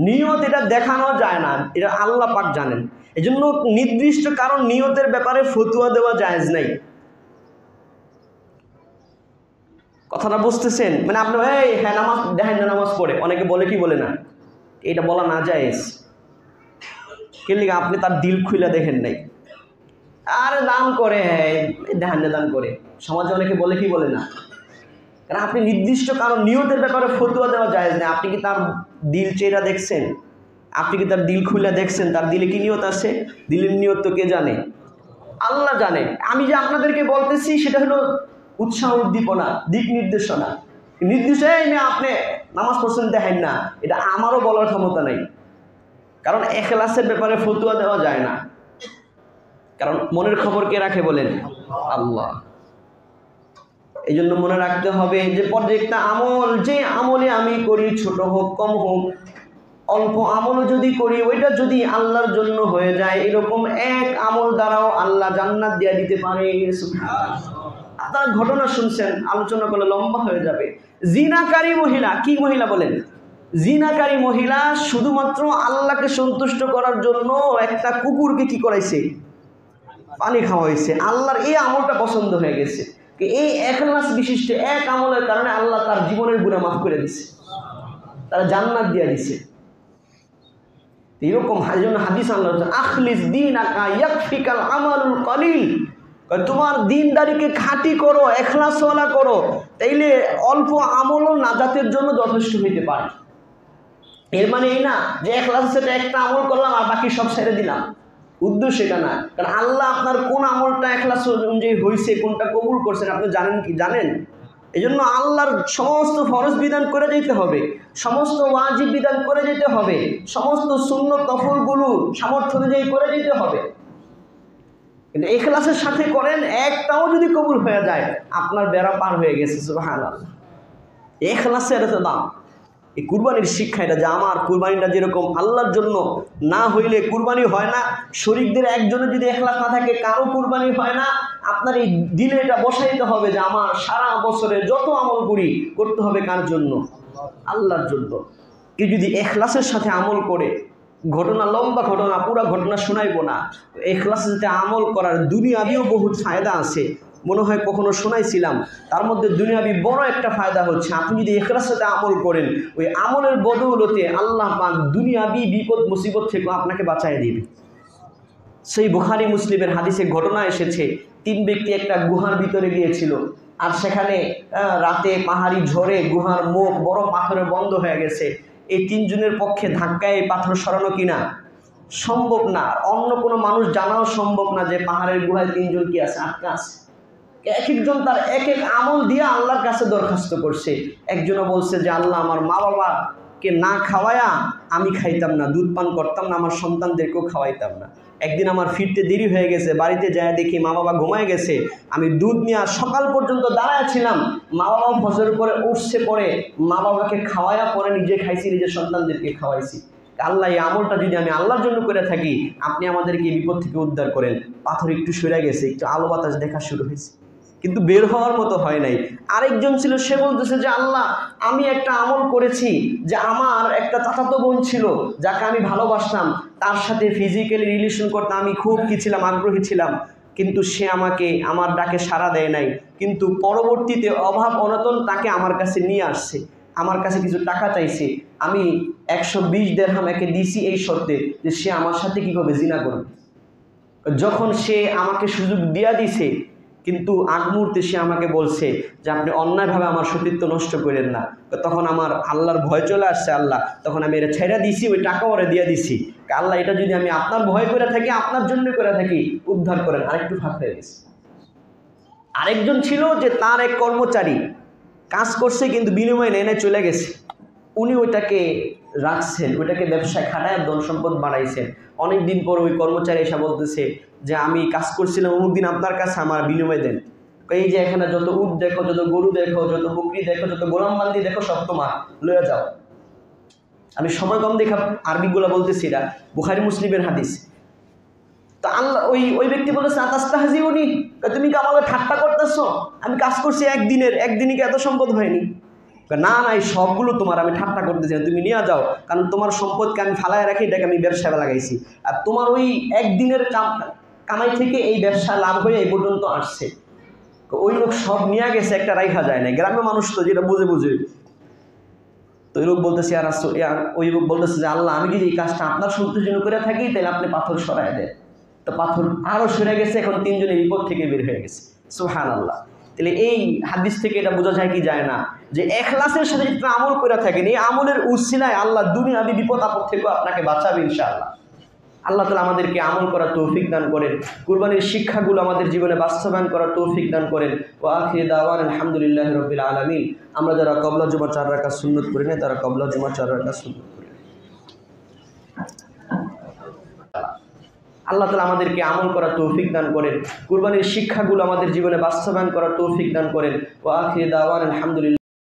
নিয়ত এটা দেখানো যায় না, এটা আল্লাহ পাক জানেন। এজন্য নির্দিষ্ট কারণ নিয়তের ব্যাপারে ফতোয়া দেওয়া জায়েজ নাই। কথাটা বুঝতেছেন? মানে আপনি এই হ্যাঁ নামাজ দেখেন না, নামাজ পড়ে, অনেকে বলে কি বলে না, এটা বলা না জায়েজ। কে লিখে? আপনি তার দিল খুলে দেখেন নাই। আর দান করে, হ্যাঁ দেখেন না দান করে, সমাজে অনেকে বলে কি বলে না। কারণ আপনি নির্দিষ্ট কারণ নিয়তের ব্যাপারে ফতোয়া দেওয়া জায়েজ না। আপনি কি তার দিল চেহারা দেখছেন? আপনি কি তার দিল খুলে দেখছেন? তার দিলে কি নিয়ত আছে? দিলের নিয়ত তো কে জানে? আল্লাহ জানে। আমি যে আপনাদেরকে বলতেছি সেটা হলো উৎসাহ উদ্দীপনা, দিক নির্দেশনা। নির্দিষ্ট আপনি নামাজ পড়ছেন দেখেন না, এটা আমারও বলার ক্ষমতা নাই। কারণ ইখলাসের ব্যাপারে ফতোয়া দেওয়া যায় না, কারণ মনের খবর কে রাখে বলেন? আল্লাহ। এই জন্য মনে রাখতে হবে যে প্রত্যেকটা আমল, যে আমলে আমি করি, ছোট হোক কম হোক, অল্প আমলও যদি করি, ওইটা যদি আল্লাহর জন্য হয়ে যায়, এরকম এক আমল দ্বারাও আল্লাহ জান্নাত দিয়ে দিতে পারে। আপনারা ঘটনা শুনছেন, আলোচনা করলে লম্বা হয়ে যাবে। জিনাকারী মহিলা, কি মহিলা বলেন? জিনাকারী মহিলা শুধুমাত্র আল্লাহকে সন্তুষ্ট করার জন্য একটা কুকুরকে কি করাইছে? পানি খাওয়াইছে। আল্লাহর এই আমলটা পছন্দ হয়ে গেছে। এই ইখলাস বিশিষ্ট এক আমলের কারণে আল্লাহ তার জীবনের গুনাহ মাফ করে দিছে, তারা জান্নাত দিয়ে দিছে। এরকম হাদিস আল্লাহ আখলিস দীনাকা ইয়াকফিকাল আমালুল কলিল, তোমার দিনদারিকে খাঁটি করো, ইখলাসওয়ালা করো, তাইলে অল্প আমলও নাজাতের জন্য যথেষ্ট হইতে পারে। এর মানে এই না যে ইখলাসের সাথে একটা আমল করলাম আর বাকি সব ছেড়ে দিলাম, উদ্দেশ্য এটা না। কারণ আল্লাহ আপনার কোন আমলটা ইখলাস অনুযায়ী হয়েছে, কোনটা কবুল করছেন আপনি জানেন কি? জানেন। এই জন্য আল্লাহর সমস্ত ফরজ বিধান করে যেতে হবে, সমস্ত ওয়াজিব বিধান করে যেতে হবে, সমস্ত সুন্নত নফলগুলো সামর্থ্য অনুযায়ী করে যেতে হবে। কিন্তু ইখলাসের সাথে করেন, একটাও যদি কবুল হয়ে যায় আপনার বেড়া পার হয়ে গেছে। সুবহানাল্লাহ। ইখলাসের এত দাম। এই কুরবানির শিক্ষা এটা, যে আমার কুরবানিটা যেরকম আল্লাহর জন্য না হইলে কুরবানি হয় না, শরীকদের একজনের যদি ইখলাস না থাকে কারো কুরবানি হয় না। আপনার এই দিলে এটা বসাইতে হবে যে আমার সারা বছরে যত আমল করি করতে হবে কার জন্য? আল্লাহর জন্য। কেউ যদি ইখলাসের সাথে আমল করে, ঘটনা লম্বা ঘটনা, পুরো ঘটনা শোনাইব না, ইখলাসের সাথে আমল করার দুনিয়াবিও বহুত ফায়দা আছে। মনে হয় কখনো শোনাইছিলাম, তার মধ্যে দুনিয়াবি বড় একটা ফায়দা হচ্ছে আপনি যদি ইখলাসের সাথে আমল করেন, ওই আমলের বদৌলতে আল্লাহ পাক দুনিয়াবি বিপদ মুসিবত থেকে আপনাকে বাঁচায় দিবে। সেই বুখারী মুসলিমের হাদিসে ঘটনা এসেছে, 3 ব্যক্তি একটা গুহার ভিতরে গিয়েছিল, আর সেখানে রাতে পাহাড়ি ঝড়ে গুহার মুখ বড় পাথরে বন্ধ হয়ে গেছে। এই 3 জনের পক্ষে ধাক্কায় এই পাথর সরানো কিনা সম্ভব না, অন্য কোনো মানুষ জানাও সম্ভব না যে পাহাড়ের গুহায় 3 জন কি আছে, আটকা আছে। এক একজন তার এক এক আমল দিয়ে আল্লাহর কাছে দরখাস্ত করছে। একজনও বলছে যে আল্লাহ, আমার মা বাবাকে না খাওয়ায়া আমি খাইতাম না, দুধ পান করতাম না, আমার সন্তানদেরকেও খাওয়াইতাম না। একদিন আমার ফিরতে দেরি হয়ে গেছে, বাড়িতে যায় দেখি মা বাবা ঘুমায় গেছে, আমি দুধ নিয়ে সকাল পর্যন্ত দাঁড়ায় ছিলাম। মা বাবা ফজর করে উঠছে, পরে মা বাবাকে খাওয়ায়া পরে নিজে খাইছি, নিজের সন্তানদেরকে খাওয়াইছি। আল্লাহ, এই আমলটা যদি আমি আল্লাহর জন্য করে থাকি, আপনি আমাদেরকে বিপদ থেকে উদ্ধার করেন। পাথর একটু সরে গেছে, একটু আলো বাতাস দেখা শুরু হয়েছে, কিন্তু বের হওয়ার মতো হয় নাই। আরেকজন ছিল, সে বলতেছে যে আল্লাহ, আমি একটা আমল করেছি যে আমার একটা চাচাতো বোন ছিল যাকে আমি ভালোবাসতাম, তার সাথে ফিজিক্যালি রিলেশন করতে আমি খুব কি ছিলাম, আগ্রহী ছিলাম, কিন্তু সে আমাকে আমার ডাকে সাড়া দেয় নাই। কিন্তু পরবর্তীতে অভাব অনটন তাকে আমার কাছে নিয়ে আসছে, আমার কাছে কিছু টাকা চাইছে, আমি 120 দিরহাম একে দিছি এই শর্তে যে সে আমার সাথে কি করবে, জিনা করবে। যখন সে আমাকে সুযোগ দিয়া দিছে, কিন্তু আগ মুহূর্তে সে আমাকে বলছে যে আপনি অন্যায়ভাবে আমার সতীত্ব নষ্ট করেন না। তখন আমার আল্লাহর ভয় চলে আসছে। আল্লাহ, তখন আমি এটা ছেড়ে দিছি, ওই টাকা ওরে দিয়ে দিছি। আল্লাহ, এটা যদি আমি আপনার ভয় করে থাকি, আপনার জন্য করে থাকি, উদ্ধার করেন। আরেকটু ফাঁক হয়ে গেছে। আরেকজন ছিল যে তার এক কর্মচারী কাজ করছে, কিন্তু বিনিময়ে নেয় চলে গেছে। উনি ওইটাকে রাখছেন, ওইটাকে ব্যবসায় খাটায় ধন সম্পদ বাড়াইছেন। অনেক দিন পর ওই কর্মচারী এসে বলতেছে যে আমি কাজ করছিলাম অমুক দিন আপনার কাছে, আমার বিনিময় দেন। এই যে এখানে যত উট দেখো, যত গরু দেখো, যত বকরি দেখো, যত গোলামবান্দি দেখো, সব তোমার, লয়ে যাও। আমি সময় কম দেখা আরবিগুলা বলতেছি, না বুখারী মুসলিমের হাদিস। তো আল্লাহ ওই ব্যক্তি বলেছে আতাস্তাহজি, উনি তুমি কি আমাকে ঠাট্টা করতেছো? আমি কাজ করছি একদিনই কি এত সম্পদ হয়নি? না না, এই সবগুলো তোমার, আমি ঠাট্টা করতেছি না, তুমি নিয়ে যাও, কারণ তোমার সম্পদকে আমি ফালায় রাখি, এটাকে আমি ব্যবসায় লাগাইছি, আর তোমার ওই একদিনের কামাই থেকে এই ব্যবসা লাভ হয়ে এই পর্যন্ত আসছে। ওই লোক সব নিয়ে গেছে, একটা রাইখা যায় না। গ্রামের মানুষ তো যেটা বুঝে তো ওই লোক বলতেছে, আর ওই লোক বলতেছে যে আল্লাহ, আমি যদি এই কাজটা আপনার সন্তুষ্টির জন্য করে থাকি, তাহলে আপনি পাথর সরাই দেন। তো পাথর আরও সরে গেছে, এখন 3 জনের বিপদ থেকে বের হয়ে গেছে। সুবহানাল্লাহ। তাহলে এই হাদিস থেকে এটা বোঝা যায় কি যায় না, যে ইখলাসের সাথে যদি আমল করে থাকেন, এই আমলের উসিলায় আল্লাহ দুনিয়াবি বিপদ আপদ থেকেও আপনাকে বাঁচাবে ইনশাআল্লাহ। আল্লাহ তাআলা আমাদেরকে আমল করার তৌফিক দান করেন, কুরবানির শিক্ষাগুলো আমাদের জীবনে বাস্তবায়ন করার তৌফিক দান করেন। ওয়া আখিরু দাওয়ানা আলহামদুলিল্লাহি রাব্বিল আলামিন। আমরা যারা ক্বাবলা জুমা 4 রাকাত সুন্নাত করি না, তারা ক্বাবলা জুমা 4 রাকাত সুন্নাত করি। আল্লাহ তাআলা আমাদেরকে আমল করার তৌফিক দান করেন, কুরবানির শিক্ষাগুলো আমাদের জীবনে বাস্তবায়ন করার তৌফিক দান করেন। ওয়া আখিরু দাওয়ানা আলহামদুলিল্লাহ।